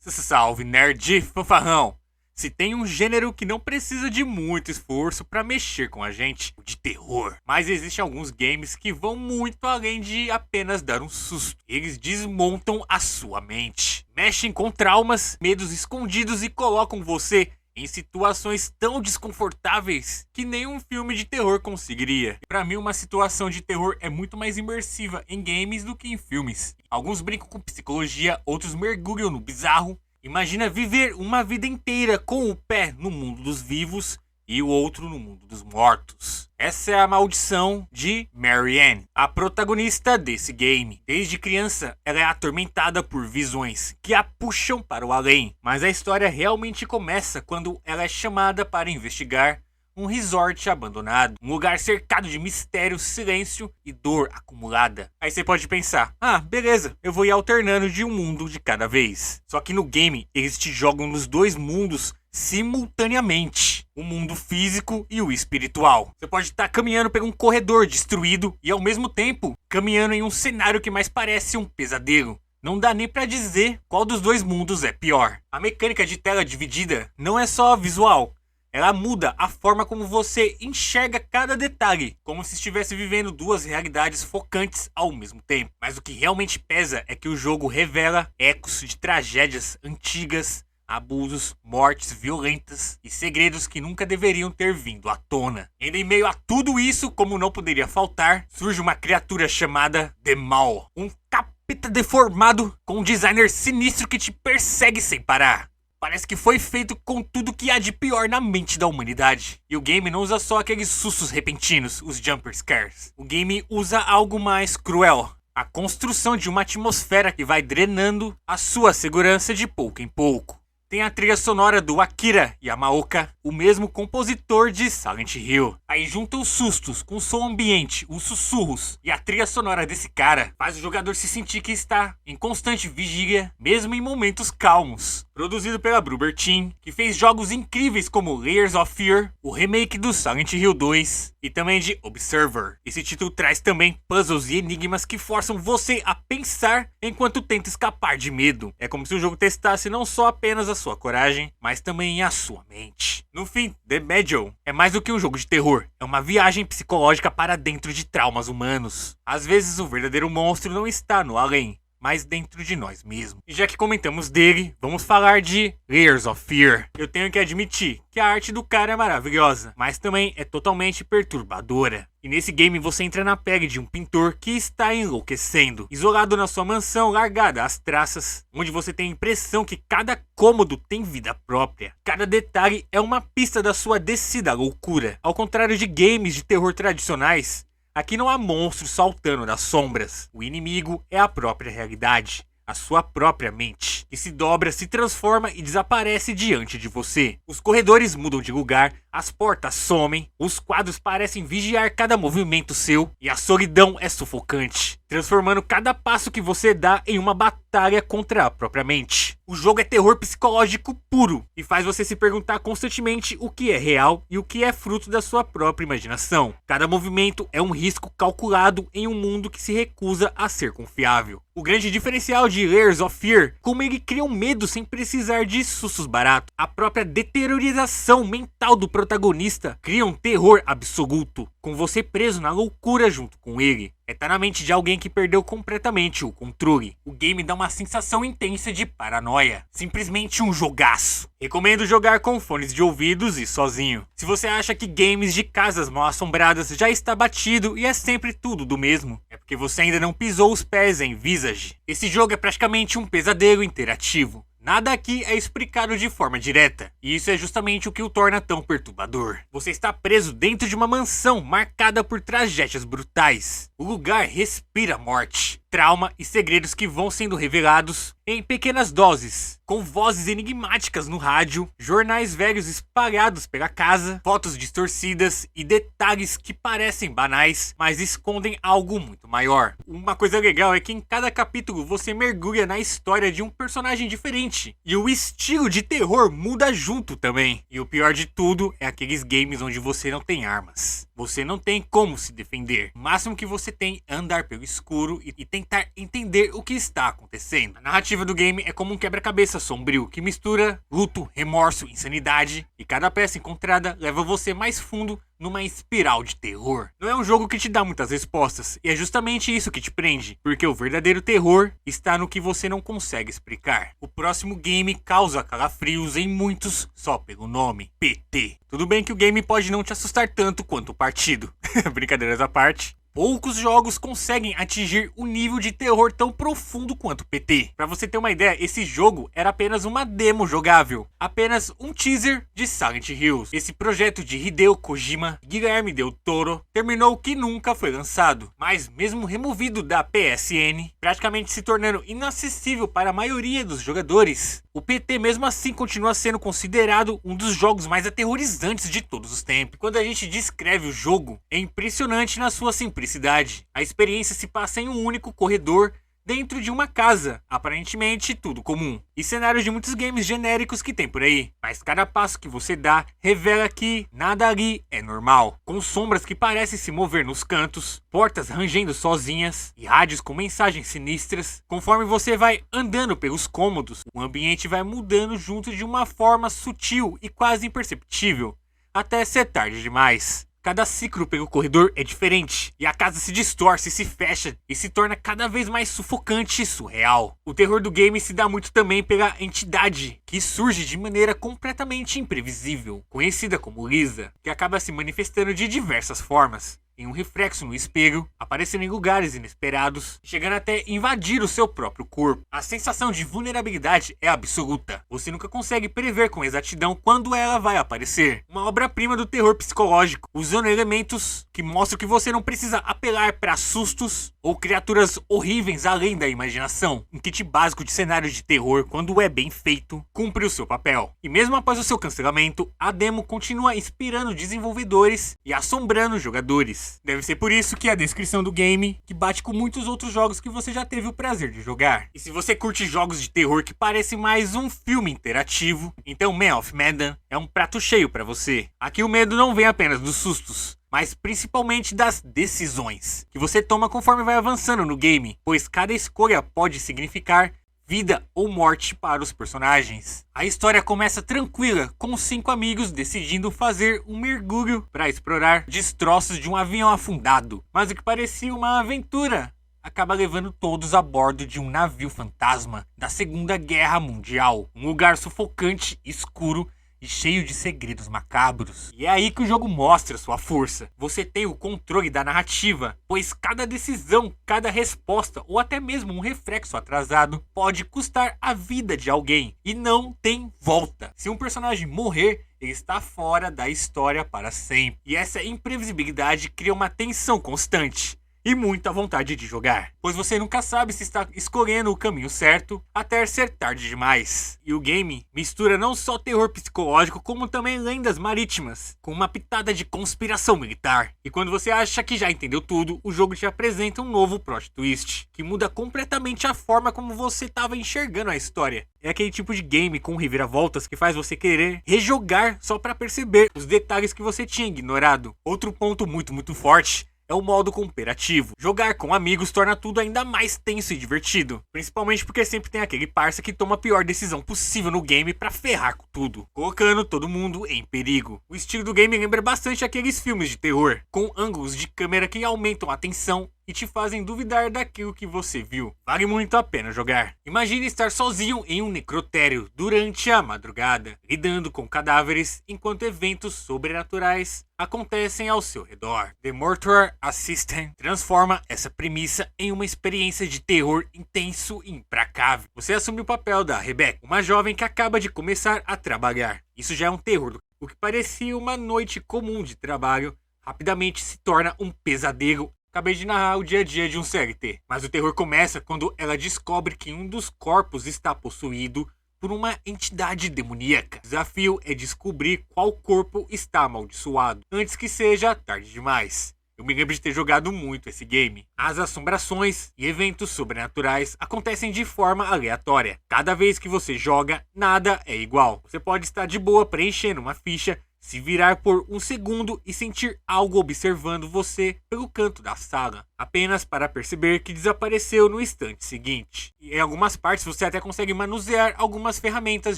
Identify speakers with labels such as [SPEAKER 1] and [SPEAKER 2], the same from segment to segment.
[SPEAKER 1] Salve, nerd fanfarrão! Se tem um gênero que não precisa de muito esforço pra mexer com a gente, o de terror. Mas existem alguns games que vão muito além de apenas dar um susto. Eles desmontam a sua mente, mexem com traumas, medos escondidos e colocam você em situações tão desconfortáveis que nenhum filme de terror conseguiria. Pra mim, uma situação de terror é muito mais imersiva em games do que em filmes. Alguns brincam com psicologia, outros mergulham no bizarro. Imagina viver uma vida inteira com o pé no mundo dos vivos e o outro no mundo dos mortos. Essa é a maldição de Mary Ann, a protagonista desse game. Desde criança, ela é atormentada por visões que a puxam para o além. Mas a história realmente começa quando ela é chamada para investigar um resort abandonado, um lugar cercado de mistério, silêncio e dor acumulada. Aí você pode pensar, beleza, eu vou ir alternando de um mundo de cada vez. Só que no game, eles te jogam nos dois mundos simultaneamente, o mundo físico e o espiritual. Você pode estar caminhando por um corredor destruído e ao mesmo tempo caminhando em um cenário que mais parece um pesadelo. Não dá nem pra dizer qual dos dois mundos é pior. A mecânica de tela dividida não é só visual. Ela muda a forma como você enxerga cada detalhe, como se estivesse vivendo duas realidades focantes ao mesmo tempo. Mas o que realmente pesa é que o jogo revela ecos de tragédias antigas, abusos, mortes violentas e segredos que nunca deveriam ter vindo à tona. E em meio a tudo isso, como não poderia faltar, surge uma criatura chamada The Maw, um capeta deformado com um designer sinistro que te persegue sem parar. Parece que foi feito com tudo que há de pior na mente da humanidade. E o game não usa só aqueles sustos repentinos, os jumper scares. O game usa algo mais cruel. A construção de uma atmosfera que vai drenando a sua segurança de pouco em pouco. Tem a trilha sonora do Akira Yamaoka, o mesmo compositor de Silent Hill. Aí junta os sustos com o som ambiente, os sussurros e a trilha sonora desse cara faz o jogador se sentir que está em constante vigília, mesmo em momentos calmos. Produzido pela Bloober Team, que fez jogos incríveis como Layers of Fear, o remake do Silent Hill 2 e também de Observer. Esse título traz também puzzles e enigmas que forçam você a pensar enquanto tenta escapar de medo. É como se o jogo testasse não só apenas a sua coragem, mas também a sua mente. No fim, The Medium é mais do que um jogo de terror, é uma viagem psicológica para dentro de traumas humanos. Às vezes o verdadeiro monstro não está no além, mas dentro de nós mesmos. E já que comentamos dele, vamos falar de Layers of Fear. Eu tenho que admitir que a arte do cara é maravilhosa, mas também é totalmente perturbadora. E nesse game você entra na pele de um pintor que está enlouquecendo, isolado na sua mansão largada às traças, onde você tem a impressão que cada cômodo tem vida própria. Cada detalhe é uma pista da sua descida à loucura. Ao contrário de games de terror tradicionais, aqui não há monstros saltando das sombras. O inimigo é a própria realidade, a sua própria mente, que se dobra, se transforma e desaparece diante de você. Os corredores mudam de lugar, as portas somem, os quadros parecem vigiar cada movimento seu e a solidão é sufocante, transformando cada passo que você dá em uma batalha contra a própria mente. O jogo é terror psicológico puro e faz você se perguntar constantemente o que é real e o que é fruto da sua própria imaginação. Cada movimento é um risco calculado em um mundo que se recusa a ser confiável. O grande diferencial de Layers of Fear, como ele cria um medo sem precisar de sustos baratos. A própria deteriorização mental do protagonista cria um terror absoluto, com você preso na loucura junto com ele. Tá na mente de alguém que perdeu completamente o controle. O game dá uma sensação intensa de paranoia. Simplesmente um jogaço. Recomendo jogar com fones de ouvidos e sozinho. Se você acha que games de casas mal assombradas já está batido e é sempre tudo do mesmo, é porque você ainda não pisou os pés em Visage. Esse jogo é praticamente um pesadelo interativo. Nada aqui é explicado de forma direta, e isso é justamente o que o torna tão perturbador. Você está preso dentro de uma mansão marcada por tragédias brutais. O lugar respira morte, trauma e segredos que vão sendo revelados em pequenas doses, com vozes enigmáticas no rádio, jornais velhos espalhados pela casa, fotos distorcidas e detalhes que parecem banais, mas escondem algo muito maior. Uma coisa legal é que em cada capítulo você mergulha na história de um personagem diferente, e o estilo de terror muda junto também. E o pior de tudo é aqueles games onde você não tem armas. Você não tem como se defender. O máximo que você tem é andar pelo escuro e tentar entender o que está acontecendo. A narrativa do game é como um quebra-cabeça sombrio que mistura luto, remorso, insanidade, e cada peça encontrada leva você mais fundo numa espiral de terror. Não é um jogo que te dá muitas respostas, e é justamente isso que te prende, porque o verdadeiro terror está no que você não consegue explicar. O próximo game causa calafrios em muitos só pelo nome, PT. Tudo bem que o game pode não te assustar tanto quanto o partido. Brincadeiras à parte. Poucos jogos conseguem atingir o nível de terror tão profundo quanto PT. Pra você ter uma ideia, esse jogo era apenas uma demo jogável, apenas um teaser de Silent Hills. Esse projeto de Hideo Kojima e Guilherme Del Toro terminou que nunca foi lançado, mas mesmo removido da PSN, praticamente se tornando inacessível para a maioria dos jogadores, o PT mesmo assim continua sendo considerado um dos jogos mais aterrorizantes de todos os tempos. Quando a gente descreve o jogo, é impressionante na sua simplicidade. A experiência se passa em um único corredor dentro de uma casa, aparentemente tudo comum, e cenários de muitos games genéricos que tem por aí, mas cada passo que você dá revela que nada ali é normal, com sombras que parecem se mover nos cantos, portas rangendo sozinhas e rádios com mensagens sinistras. Conforme você vai andando pelos cômodos, o ambiente vai mudando junto de uma forma sutil e quase imperceptível, até ser tarde demais. Cada ciclo pelo corredor é diferente, e a casa se distorce, se fecha e se torna cada vez mais sufocante e surreal. O terror do game se dá muito também pela entidade, que surge de maneira completamente imprevisível, conhecida como Lisa, que acaba se manifestando de diversas formas. Em um reflexo no espelho, aparecendo em lugares inesperados, chegando até invadir o seu próprio corpo. A sensação de vulnerabilidade é absoluta. Você nunca consegue prever com exatidão quando ela vai aparecer. Uma obra-prima do terror psicológico, usando elementos que mostram que você não precisa apelar para sustos ou criaturas horríveis além da imaginação. Um kit básico de cenários de terror, quando é bem feito, cumpre o seu papel. E mesmo após o seu cancelamento, a demo continua inspirando desenvolvedores e assombrando jogadores. Deve ser por isso que a descrição do game que bate com muitos outros jogos que você já teve o prazer de jogar. E se você curte jogos de terror que parecem mais um filme interativo, então Man of Medan é um prato cheio para você. Aqui o medo não vem apenas dos sustos, mas principalmente das decisões que você toma conforme vai avançando no game, pois cada escolha pode significar vida ou morte para os personagens. A história começa tranquila, com 5 amigos decidindo fazer um mergulho para explorar destroços de um avião afundado. Mas o que parecia uma aventura acaba levando todos a bordo de um navio fantasma da Segunda Guerra Mundial. Um lugar sufocante, escuro e cheio de segredos macabros. E é aí que o jogo mostra sua força. Você tem o controle da narrativa, pois cada decisão, cada resposta ou até mesmo um reflexo atrasado pode custar a vida de alguém e não tem volta. Se um personagem morrer, ele está fora da história para sempre. E essa imprevisibilidade cria uma tensão constante e muita vontade de jogar, pois você nunca sabe se está escolhendo o caminho certo até ser tarde demais. E o game mistura não só terror psicológico, como também lendas marítimas, com uma pitada de conspiração militar. E quando você acha que já entendeu tudo, o jogo te apresenta um novo plot twist, que muda completamente a forma como você estava enxergando a história. É aquele tipo de game com reviravoltas que faz você querer rejogar só para perceber os detalhes que você tinha ignorado. Outro ponto muito forte é o modo cooperativo. Jogar com amigos torna tudo ainda mais tenso e divertido, principalmente porque sempre tem aquele parça que toma a pior decisão possível no game pra ferrar com tudo, colocando todo mundo em perigo. O estilo do game lembra bastante aqueles filmes de terror, com ângulos de câmera que aumentam a tensão e te fazem duvidar daquilo que você viu. Vale muito a pena jogar. Imagine estar sozinho em um necrotério durante a madrugada, lidando com cadáveres enquanto eventos sobrenaturais acontecem ao seu redor. The Mortuary Assistant transforma essa premissa em uma experiência de terror intenso e implacável. Você assume o papel da Rebecca, uma jovem que acaba de começar a trabalhar. Isso já é um terror. O que parecia uma noite comum de trabalho rapidamente se torna um pesadelo. Acabei de narrar o dia a dia de um CLT, mas o terror começa quando ela descobre que um dos corpos está possuído por uma entidade demoníaca. O desafio é descobrir qual corpo está amaldiçoado, antes que seja tarde demais. Eu me lembro de ter jogado muito esse game. As assombrações e eventos sobrenaturais acontecem de forma aleatória. Cada vez que você joga, nada é igual. Você pode estar de boa preenchendo uma ficha, se virar por um segundo e sentir algo observando você pelo canto da sala. apenas para perceber que desapareceu no instante seguinte. E em algumas partes você até consegue manusear algumas ferramentas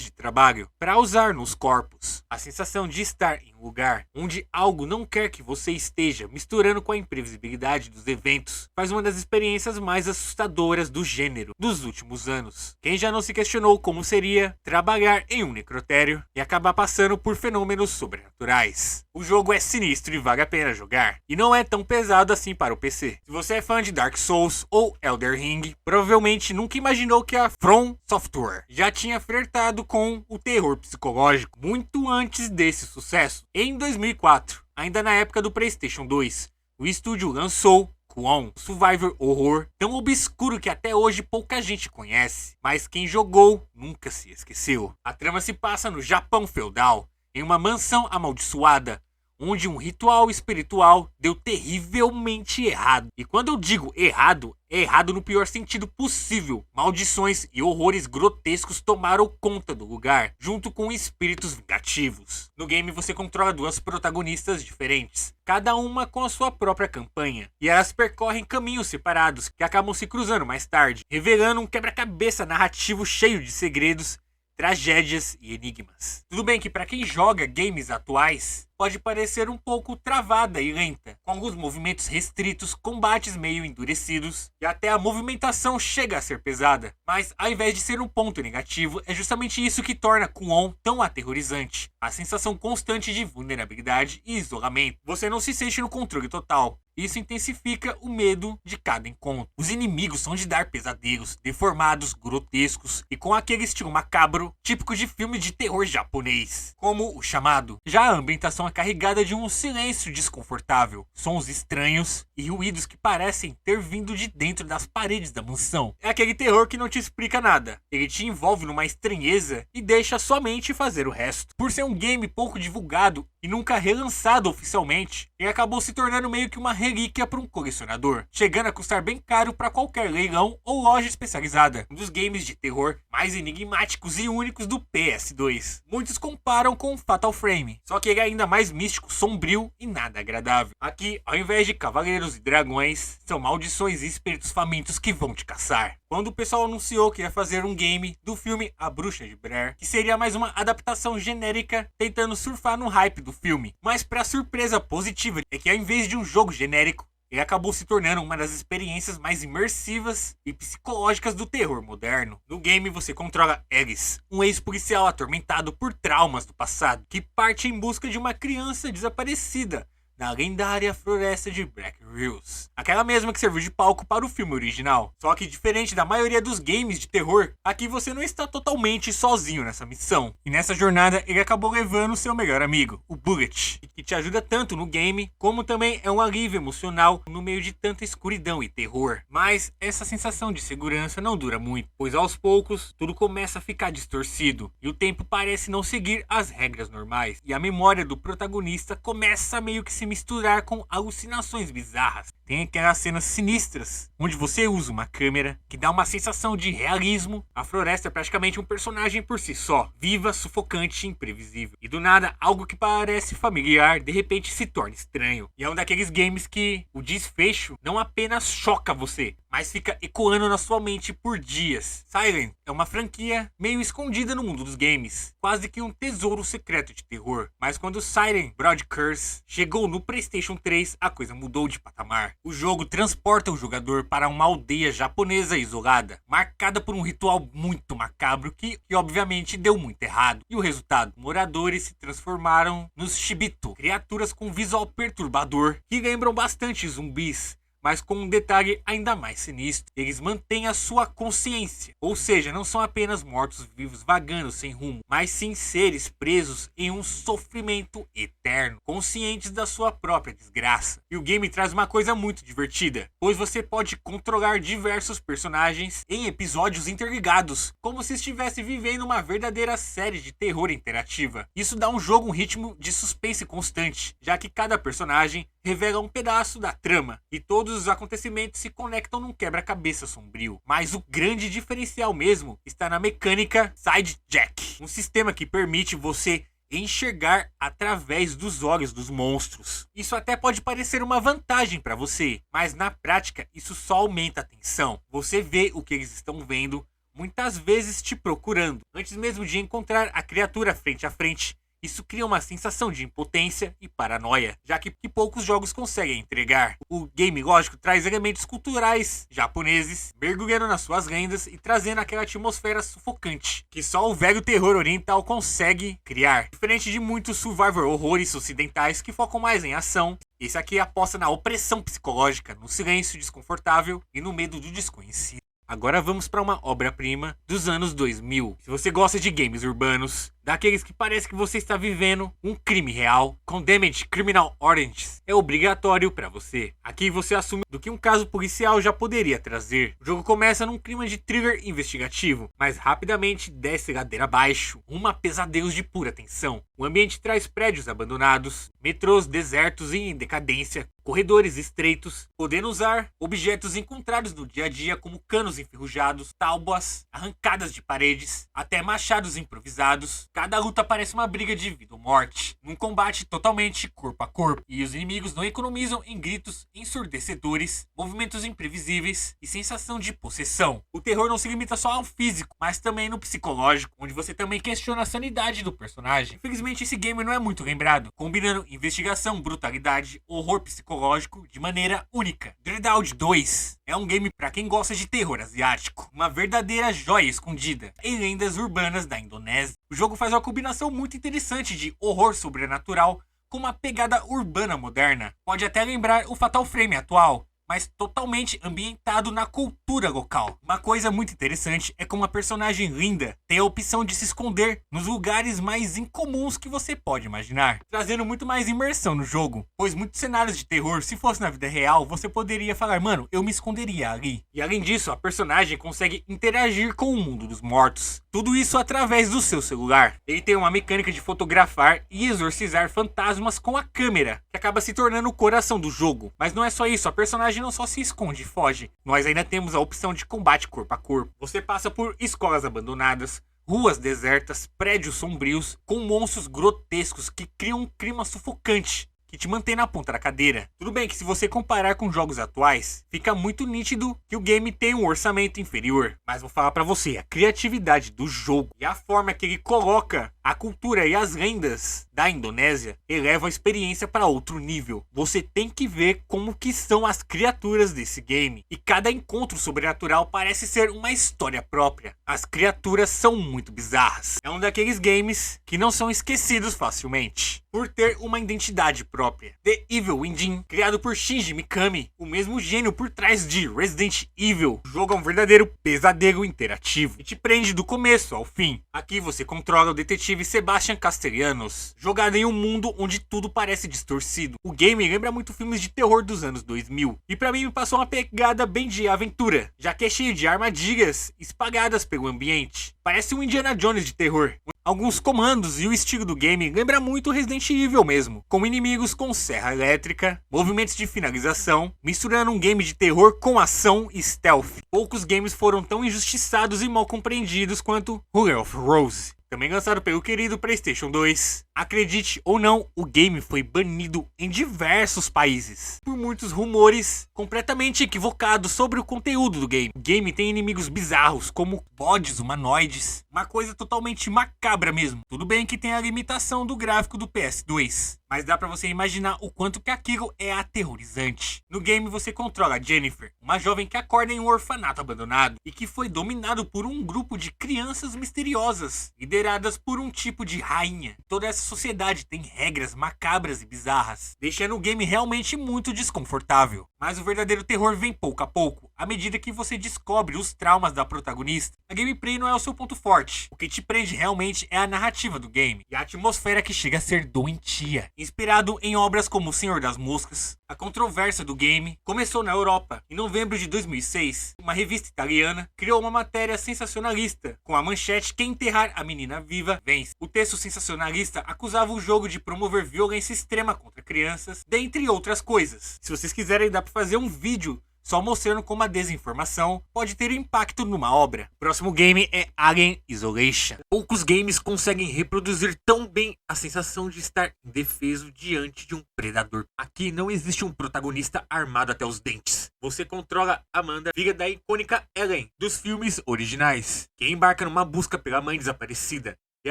[SPEAKER 1] de trabalho para usar nos corpos. A sensação de estar em um lugar onde algo não quer que você esteja, misturando com a imprevisibilidade dos eventos, faz uma das experiências mais assustadoras do gênero dos últimos anos. Quem já não se questionou como seria trabalhar em um necrotério e acabar passando por fenômenos sobrenaturais? O jogo é sinistro e vale a pena jogar, e não é tão pesado assim para o PC. Se você é fã de Dark Souls ou Elden Ring, provavelmente nunca imaginou que a From Software já tinha flertado com o terror psicológico muito antes desse sucesso. Em 2004, ainda na época do PlayStation 2, o estúdio lançou Kwon, Survivor Horror, tão obscuro que até hoje pouca gente conhece, mas quem jogou nunca se esqueceu. A trama se passa no Japão feudal, em uma mansão amaldiçoada, onde um ritual espiritual deu terrivelmente errado. E quando eu digo errado, é errado no pior sentido possível. Maldições e horrores grotescos tomaram conta do lugar, junto com espíritos vingativos. No game você controla duas protagonistas diferentes, cada uma com a sua própria campanha, e elas percorrem caminhos separados que acabam se cruzando mais tarde, revelando um quebra-cabeça narrativo cheio de segredos, tragédias e enigmas. Tudo bem que para quem joga games atuais, pode parecer um pouco travada e lenta, com alguns movimentos restritos, combates meio endurecidos, e até a movimentação chega a ser pesada. Mas ao invés de ser um ponto negativo, é justamente isso que torna Kwon tão aterrorizante. A sensação constante de vulnerabilidade e isolamento. Você não se sente no controle total. Isso intensifica o medo de cada encontro. Os inimigos são de dar pesadelos, deformados, grotescos e com aquele estilo macabro típico de filme de terror japonês, como O Chamado. Já a ambientação é carregada de um silêncio desconfortável, sons estranhos e ruídos que parecem ter vindo de dentro das paredes da mansão. É aquele terror que não te explica nada. Ele te envolve numa estranheza e deixa somente fazer o resto. Por ser um game pouco divulgado e nunca relançado oficialmente, ele acabou se tornando meio que uma relíquia para um colecionador, chegando a custar bem caro para qualquer leilão ou loja especializada. Um dos games de terror mais enigmáticos e únicos do PS2. Muitos comparam com Fatal Frame, só que ele é ainda mais místico, sombrio e nada agradável. Aqui, ao invés de cavaleiros e dragões, são maldições e espíritos famintos que vão te caçar. Quando o pessoal anunciou que ia fazer um game do filme A Bruxa de Blair, que seria mais uma adaptação genérica tentando surfar no hype do filme. Mas para surpresa positiva é que ao invés de um jogo genérico, ele acabou se tornando uma das experiências mais imersivas e psicológicas do terror moderno. No game você controla Alice, um ex-policial atormentado por traumas do passado, que parte em busca de uma criança desaparecida na lendária floresta de Black Hills. Aquela mesma que serviu de palco para o filme original. Só que diferente da maioria dos games de terror, aqui você não está totalmente sozinho nessa missão. E nessa jornada ele acabou levando seu melhor amigo, o Bullet, que te ajuda tanto no game, como também é um alívio emocional no meio de tanta escuridão e terror. Mas essa sensação de segurança não dura muito, pois aos poucos tudo começa a ficar distorcido e o tempo parece não seguir as regras normais. E a memória do protagonista começa meio que se misturar com alucinações bizarras. Tem aquelas cenas sinistras, onde você usa uma câmera que dá uma sensação de realismo. A floresta é praticamente um personagem por si só, viva, sufocante e imprevisível. E do nada, algo que parece familiar, de repente se torna estranho. E é um daqueles games que o desfecho não apenas choca você, mas fica ecoando na sua mente por dias. Silent é uma franquia meio escondida no mundo dos games, quase que um tesouro secreto de terror. Mas quando Silent Broad Curse chegou no PlayStation 3, a coisa mudou de patamar. O jogo transporta o jogador para uma aldeia japonesa isolada, marcada por um ritual muito macabro que obviamente deu muito errado. E o resultado? Moradores se transformaram nos Shibito, criaturas com visual perturbador que lembram bastante zumbis, mas com um detalhe ainda mais sinistro. Eles mantêm a sua consciência, ou seja, não são apenas mortos-vivos vagando sem rumo, mas sim seres presos em um sofrimento eterno, conscientes da sua própria desgraça. E o game traz uma coisa muito divertida, pois você pode controlar diversos personagens em episódios interligados, como se estivesse vivendo uma verdadeira série de terror interativa. Isso dá ao jogo um ritmo de suspense constante, já que cada personagem revela um pedaço da trama, e todos os acontecimentos se conectam num quebra-cabeça sombrio. Mas o grande diferencial mesmo está na mecânica Side Jack, um sistema que permite você enxergar através dos olhos dos monstros. Isso até pode parecer uma vantagem para você, mas na prática isso só aumenta a tensão. Você vê o que eles estão vendo, muitas vezes te procurando, antes mesmo de encontrar a criatura frente a frente. Isso cria uma sensação de impotência e paranoia, já que poucos jogos conseguem entregar. O game, lógico, traz elementos culturais japoneses, mergulhando nas suas lendas e trazendo aquela atmosfera sufocante, que só o velho terror oriental consegue criar. Diferente de muitos survival horrores ocidentais que focam mais em ação, esse aqui aposta na opressão psicológica, no silêncio desconfortável e no medo do desconhecido. Agora vamos para uma obra-prima dos anos 2000. Se você gosta de games urbanos, daqueles que parece que você está vivendo um crime real, Condemned Criminal Oranges é obrigatório para você. Aqui você assume do que um caso policial já poderia trazer. O jogo começa num clima de thriller investigativo, mas rapidamente desce ladeira abaixo, uma pesadelos de pura tensão. O ambiente traz prédios abandonados, metrôs desertos e em decadência, corredores estreitos, podendo usar objetos encontrados no dia a dia como canos enferrujados, tábuas, arrancadas de paredes, até machados improvisados. Cada luta parece uma briga de vida ou morte, num combate totalmente corpo a corpo, e os inimigos não economizam em gritos ensurdecedores, movimentos imprevisíveis e sensação de possessão. O terror não se limita só ao físico, mas também no psicológico, onde você também questiona a sanidade do personagem. Infelizmente esse game não é muito lembrado, combinando investigação, brutalidade, horror psicológico de maneira única. Dread 2 é um game para quem gosta de terror asiático, uma verdadeira joia escondida em lendas urbanas da Indonésia. O jogo faz uma combinação muito interessante de horror sobrenatural com uma pegada urbana moderna. Pode até lembrar o Fatal Frame atual, mas totalmente ambientado na cultura local. Uma coisa muito interessante é como a personagem linda tem a opção de se esconder nos lugares mais incomuns que você pode imaginar, trazendo muito mais imersão no jogo, pois muitos cenários de terror, se fosse na vida real, você poderia falar, mano, eu me esconderia ali. E além disso, a personagem consegue interagir com o mundo dos mortos. Tudo isso através do seu celular. Ele tem uma mecânica de fotografar e exorcizar fantasmas com a câmera, que acaba se tornando o coração do jogo. Mas não é só isso, a personagem não só se esconde e foge. Nós ainda temos a opção de combate corpo a corpo. Você passa por escolas abandonadas, ruas desertas, prédios sombrios, com monstros grotescos que criam um clima sufocante, que te mantém na ponta da cadeira. Tudo bem que se você comparar com jogos atuais, fica muito nítido que o game tem um orçamento inferior. Mas vou falar pra você, a criatividade do jogo e a forma que ele coloca a cultura e as lendas da Indonésia eleva a experiência para outro nível. Você tem que ver como que são as criaturas desse game. E cada encontro sobrenatural parece ser uma história própria. As criaturas são muito bizarras. É um daqueles games que não são esquecidos facilmente, por ter uma identidade própria. The Evil Within, criado por Shinji Mikami, o mesmo gênio por trás de Resident Evil. O jogo é um verdadeiro pesadelo interativo e te prende do começo ao fim. Aqui você controla o detetive Sebastian Castellanos, jogado em um mundo onde tudo parece distorcido. O game lembra muito filmes de terror dos anos 2000, e pra mim me passou uma pegada bem de aventura, já que é cheio de armadilhas espalhadas pelo ambiente. Parece um Indiana Jones de terror. Alguns comandos e o estilo do game lembra muito Resident Evil mesmo, com inimigos com serra elétrica, movimentos de finalização, misturando um game de terror com ação e stealth. Poucos games foram tão injustiçados e mal compreendidos quanto Ruler of Rose, também lançado pelo querido PlayStation 2. Acredite ou não, o game foi banido em diversos países por muitos rumores completamente equivocados sobre o conteúdo do game. O game tem inimigos bizarros como bodes humanoides, uma coisa totalmente macabra mesmo. Tudo bem que tem a limitação do gráfico do PS2, mas dá pra você imaginar o quanto que aquilo é aterrorizante. No game você controla Jennifer, uma jovem que acorda em um orfanato abandonado e que foi dominado por um grupo de crianças misteriosas, lideradas por um tipo de rainha. Toda essa sociedade tem regras macabras e bizarras, deixando o game realmente muito desconfortável. Mas o verdadeiro terror vem pouco a pouco, à medida que você descobre os traumas da protagonista. A gameplay não é o seu ponto forte. O que te prende realmente é a narrativa do game e a atmosfera que chega a ser doentia. Inspirado em obras como O Senhor das Moscas, a controvérsia do game começou na Europa. Em novembro de 2006, uma revista italiana criou uma matéria sensacionalista com a manchete "Quem enterrar a menina viva vence". O texto sensacionalista acusava o jogo de promover violência extrema contra crianças, dentre outras coisas. Se vocês quiserem, dá pra fazer um vídeo só mostrando como a desinformação pode ter impacto numa obra. O próximo game é Alien Isolation. Poucos games conseguem reproduzir tão bem a sensação de estar indefeso diante de um predador. Aqui não existe um protagonista armado até os dentes. Você controla Amanda, filha da icônica Ellen dos filmes originais, que embarca numa busca pela mãe desaparecida e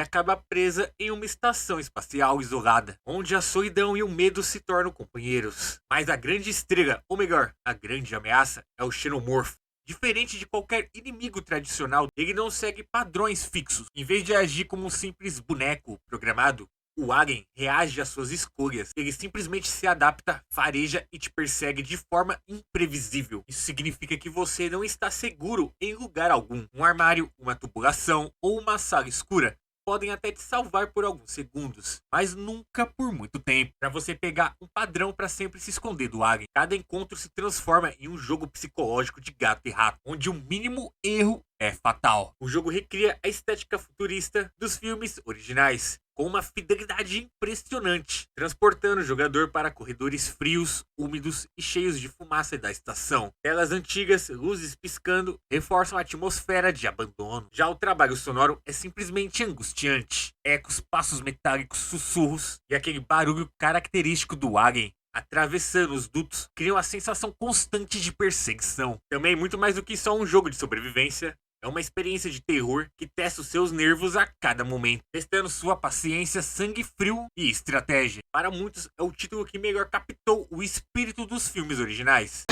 [SPEAKER 1] acaba presa em uma estação espacial isolada, onde a solidão e o medo se tornam companheiros. Mas a grande estrela, ou melhor, a grande ameaça, é o Xenomorfo. Diferente de qualquer inimigo tradicional, ele não segue padrões fixos. Em vez de agir como um simples boneco programado, o Alien reage às suas escolhas. Ele simplesmente se adapta, fareja e te persegue de forma imprevisível. Isso significa que você não está seguro em lugar algum. Um armário, uma tubulação ou uma sala escura podem até te salvar por alguns segundos, mas nunca por muito tempo. Para você pegar um padrão para sempre se esconder do Alien, cada encontro se transforma em um jogo psicológico de gato e rato, onde o mínimo erro é fatal. O jogo recria a estética futurista dos filmes originais, com uma fidelidade impressionante, transportando o jogador para corredores frios, úmidos e cheios de fumaça da estação. Telas antigas, luzes piscando, reforçam a atmosfera de abandono. Já o trabalho sonoro é simplesmente angustiante. Ecos, passos metálicos, sussurros e aquele barulho característico do Alien atravessando os dutos criam a sensação constante de perseguição. Também muito mais do que só um jogo de sobrevivência. É uma experiência de terror que testa os seus nervos a cada momento, testando sua paciência, sangue frio e estratégia. Para muitos, é o título que melhor captou o espírito dos filmes originais.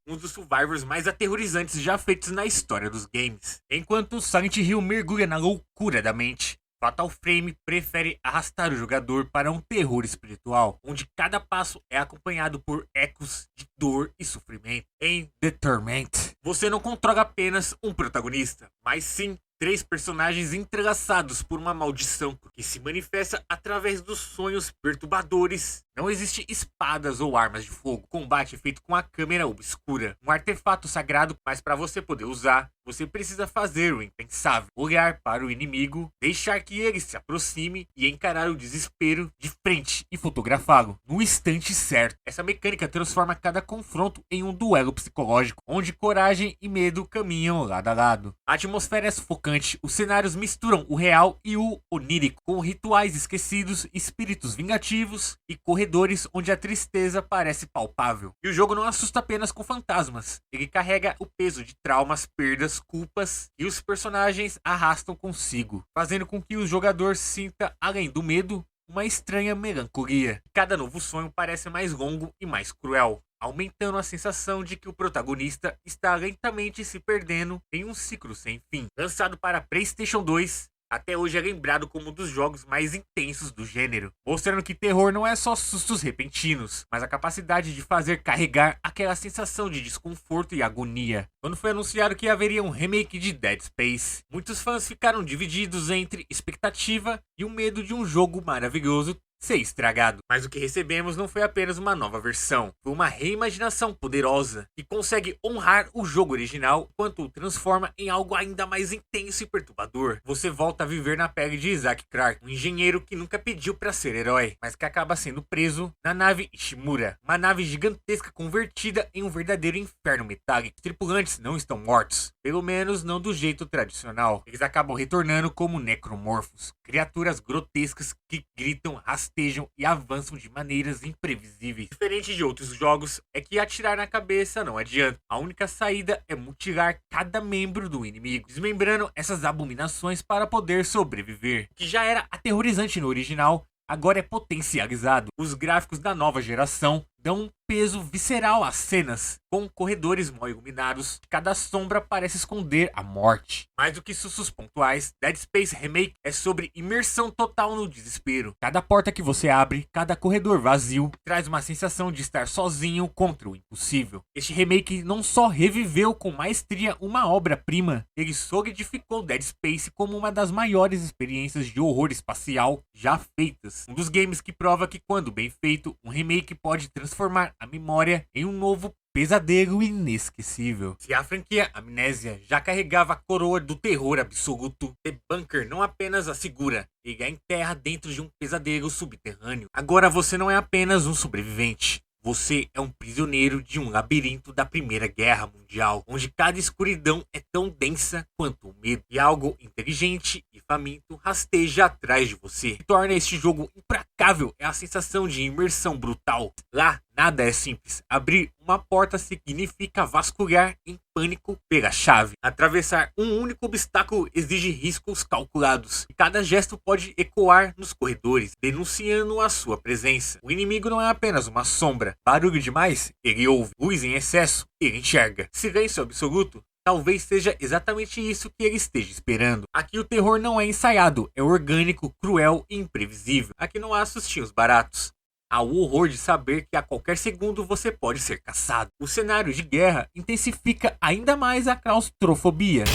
[SPEAKER 1] Um dos survivors mais aterrorizantes já feitos na história dos games. Enquanto Silent Hill mergulha na loucura da mente, Fatal Frame prefere arrastar o jogador para um terror espiritual, onde cada passo é acompanhado por ecos de dor e sofrimento. Em The Torment, você não controla apenas um protagonista, mas sim 3 personagens entrelaçados por uma maldição que se manifesta através dos sonhos perturbadores. Não existe espadas ou armas de fogo. O combate é feito com a câmera obscura, um artefato sagrado, mas para você poder usar, você precisa fazer o impensável. Olhar para o inimigo, deixar que ele se aproxime e encarar o desespero de frente e fotografá-lo no instante certo. Essa mecânica transforma cada confronto em um duelo psicológico, onde coragem e medo caminham lado a lado. A atmosfera é sufocante, os cenários misturam o real e o onírico, com rituais esquecidos, espíritos vingativos e corredores onde a tristeza parece palpável. E o jogo não assusta apenas com fantasmas, ele carrega o peso de traumas, perdas, culpas e os personagens arrastam consigo, fazendo com que o jogador sinta, além do medo, uma estranha melancolia. Cada novo sonho parece mais longo e mais cruel, aumentando a sensação de que o protagonista está lentamente se perdendo em um ciclo sem fim. Lançado para PlayStation 2, até hoje é lembrado como um dos jogos mais intensos do gênero, mostrando que terror não é só sustos repentinos, mas a capacidade de fazer carregar aquela sensação de desconforto e agonia. Quando foi anunciado que haveria um remake de Dead Space, muitos fãs ficaram divididos entre expectativa e o medo de um jogo maravilhoso ser estragado. Mas o que recebemos não foi apenas uma nova versão, foi uma reimaginação poderosa que consegue honrar o jogo original enquanto o transforma em algo ainda mais intenso e perturbador. Você volta a viver na pele de Isaac Clarke, um engenheiro que nunca pediu para ser herói, mas que acaba sendo preso na nave Ishimura, uma nave gigantesca convertida em um verdadeiro inferno metálico. Os tripulantes não estão mortos, pelo menos não do jeito tradicional. Eles acabam retornando como necromorfos, criaturas grotescas que gritam, rastejam e avançam de maneiras imprevisíveis. Diferente de outros jogos, é que atirar na cabeça não adianta. A única saída é mutilar cada membro do inimigo, desmembrando essas abominações para poder sobreviver. O que já era aterrorizante no original, agora é potencializado. Os gráficos da nova geração dão um peso visceral às cenas, com corredores mal iluminados, cada sombra parece esconder a morte. Mais do que sustos pontuais, Dead Space Remake é sobre imersão total no desespero. Cada porta que você abre, cada corredor vazio, traz uma sensação de estar sozinho contra o impossível. Este remake não só reviveu com maestria uma obra-prima, ele solidificou Dead Space como uma das maiores experiências de horror espacial já feitas. Um dos games que prova que, quando bem feito, um remake pode transformar a memória em um novo pesadelo inesquecível. Se a franquia Amnésia já carregava a coroa do terror absoluto, The Bunker não apenas a segura, ele a enterra dentro de um pesadelo subterrâneo. Agora você não é apenas um sobrevivente. Você é um prisioneiro de um labirinto da Primeira Guerra Mundial, onde cada escuridão é tão densa quanto o medo, e algo inteligente e faminto rasteja atrás de você. O que torna este jogo implacável é a sensação de imersão brutal. Lá, nada é simples. Abrir uma porta significa vasculhar em pânico pela chave. Atravessar um único obstáculo exige riscos calculados. E cada gesto pode ecoar nos corredores, denunciando a sua presença. O inimigo não é apenas uma sombra. Barulho demais, ele ouve. Luz em excesso, ele enxerga. Silêncio absoluto, talvez seja exatamente isso que ele esteja esperando. Aqui o terror não é ensaiado, é orgânico, cruel e imprevisível. Aqui não há sustinhos baratos. Há o horror de saber que a qualquer segundo você pode ser caçado. O cenário de guerra intensifica ainda mais a claustrofobia.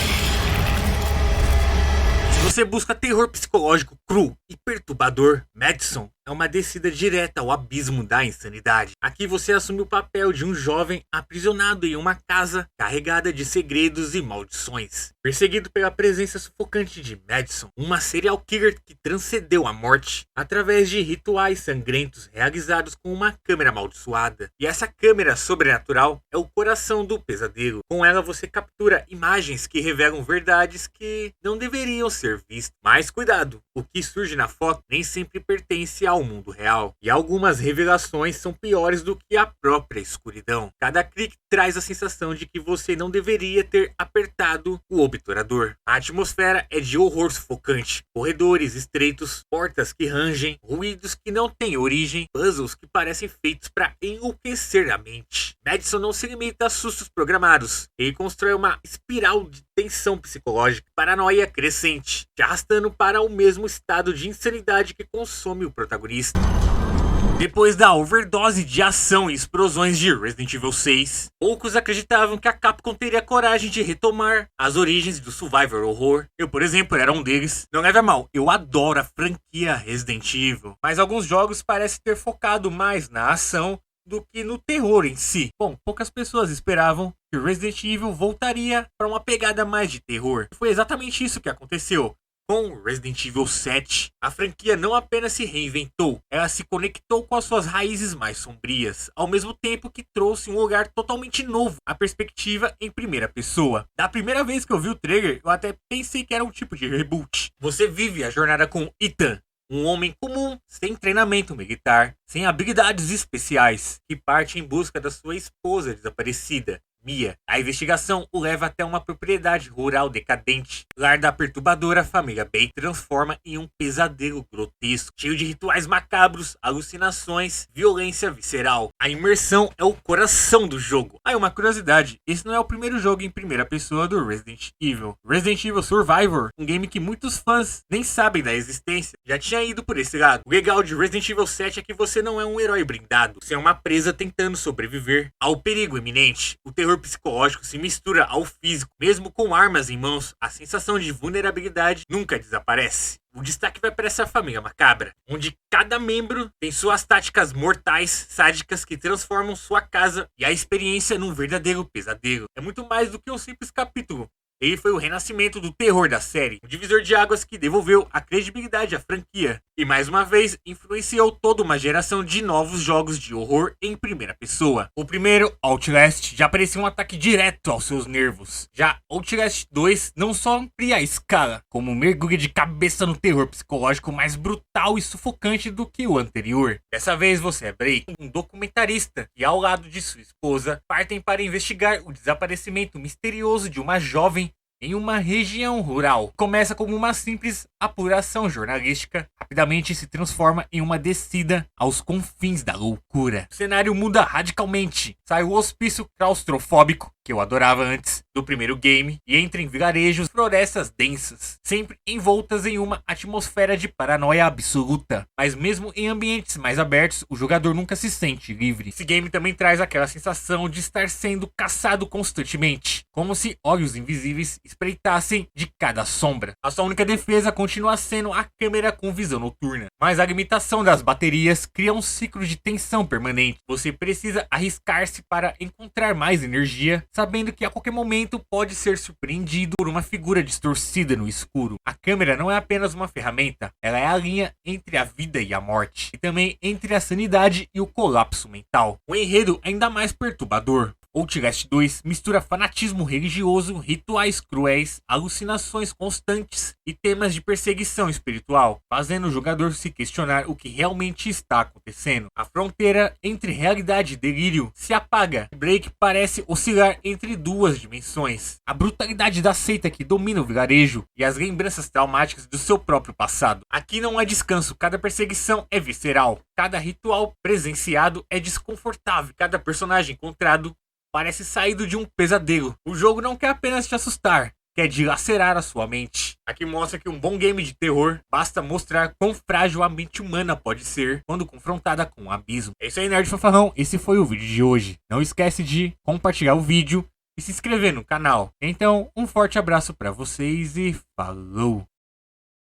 [SPEAKER 1] Se você busca terror psicológico cru e perturbador, Madison é uma descida direta ao abismo da insanidade. Aqui você assume o papel de um jovem aprisionado em uma casa carregada de segredos e maldições. Perseguido pela presença sufocante de Madison, uma serial killer que transcendeu a morte através de rituais sangrentos realizados com uma câmera amaldiçoada. E essa câmera sobrenatural é o coração do pesadelo. Com ela você captura imagens que revelam verdades que não deveriam ser vistas. Mas cuidado, o que surge na foto nem sempre pertence ao mundo real, e algumas revelações são piores do que a própria escuridão. Cada clique traz a sensação de que você não deveria ter apertado o obturador. A atmosfera é de horror sufocante, corredores estreitos, portas que rangem, ruídos que não têm origem, puzzles que parecem feitos para enlouquecer a mente. Madison não se limita a sustos programados, ele constrói uma espiral de tensão psicológica, paranoia crescente, te arrastando para o mesmo estado de insanidade que consome o protagonista. Depois da overdose de ação e explosões de Resident Evil 6, poucos acreditavam que a Capcom teria coragem de retomar as origens do survival horror. Eu, por exemplo, era um deles. Não leve a mal, eu adoro a franquia Resident Evil, mas alguns jogos parecem ter focado mais na ação do que no terror em si. Bom, poucas pessoas esperavam que Resident Evil voltaria para uma pegada mais de terror. Foi exatamente isso que aconteceu. Com Resident Evil 7, a franquia não apenas se reinventou, ela se conectou com as suas raízes mais sombrias, ao mesmo tempo que trouxe um olhar totalmente novo, a perspectiva em primeira pessoa. Da primeira vez que eu vi o trailer, eu até pensei que era um tipo de reboot. Você vive a jornada com Ethan, um homem comum, sem treinamento militar, sem habilidades especiais, que parte em busca da sua esposa desaparecida, Mia. A investigação o leva até uma propriedade rural decadente. Lar da perturbadora família Bay transforma em um pesadelo grotesco, cheio de rituais macabros, alucinações, violência visceral. A imersão é o coração do jogo. Aí uma curiosidade, esse não é o primeiro jogo em primeira pessoa do Resident Evil. Resident Evil Survivor, um game que muitos fãs nem sabem da existência, já tinha ido por esse lado. O legal de Resident Evil 7 é que você não é um herói blindado, você é uma presa tentando sobreviver ao perigo iminente. O terror psicológico se mistura ao físico, mesmo com armas em mãos, a sensação de vulnerabilidade nunca desaparece. O destaque vai para essa família macabra, onde cada membro tem suas táticas mortais, sádicas que transformam sua casa e a experiência num verdadeiro pesadelo. É muito mais do que um simples capítulo. Ele foi o renascimento do terror da série, um divisor de águas que devolveu a credibilidade à franquia e mais uma vez influenciou toda uma geração de novos jogos de horror em primeira pessoa. O primeiro, Outlast, já parecia um ataque direto aos seus nervos. Já Outlast 2 não só amplia a escala, como mergulha de cabeça no terror psicológico mais brutal e sufocante do que o anterior. Dessa vez você é Blake, um documentarista, e ao lado de sua esposa, partem para investigar o desaparecimento misterioso de uma jovem em uma região rural. Começa como uma simples apuração jornalística, rapidamente se transforma em uma descida aos confins da loucura. O cenário muda radicalmente, sai o hospício claustrofóbico, que eu adorava antes, do primeiro game, e entra em vilarejos, florestas densas, sempre envoltas em uma atmosfera de paranoia absoluta. Mas mesmo em ambientes mais abertos, o jogador nunca se sente livre. Esse game também traz aquela sensação de estar sendo caçado constantemente, como se olhos invisíveis espreitassem de cada sombra. A sua única defesa continua sendo a câmera com visão noturna, mas a limitação das baterias cria um ciclo de tensão permanente. Você precisa arriscar-se para encontrar mais energia, sabendo que a qualquer momento momento pode ser surpreendido por uma figura distorcida no escuro. A câmera não é apenas uma ferramenta, ela é a linha entre a vida e a morte, e também entre a sanidade e o colapso mental. O enredo é ainda mais perturbador. Outlast 2 mistura fanatismo religioso, rituais cruéis, alucinações constantes e temas de perseguição espiritual, fazendo o jogador se questionar o que realmente está acontecendo. A fronteira entre realidade e delírio se apaga e Blake parece oscilar entre duas dimensões. A brutalidade da seita que domina o vilarejo e as lembranças traumáticas do seu próprio passado. Aqui não há descanso, cada perseguição é visceral, cada ritual presenciado é desconfortável, cada personagem encontrado parece saído de um pesadelo. O jogo não quer apenas te assustar, quer dilacerar a sua mente. Aqui mostra que um bom game de terror basta mostrar quão frágil a mente humana pode ser quando confrontada com um abismo. É isso aí, Nerd Fanfarrão, esse foi o vídeo de hoje. Não esquece de compartilhar o vídeo e se inscrever no canal. Então, um forte abraço pra vocês e falou!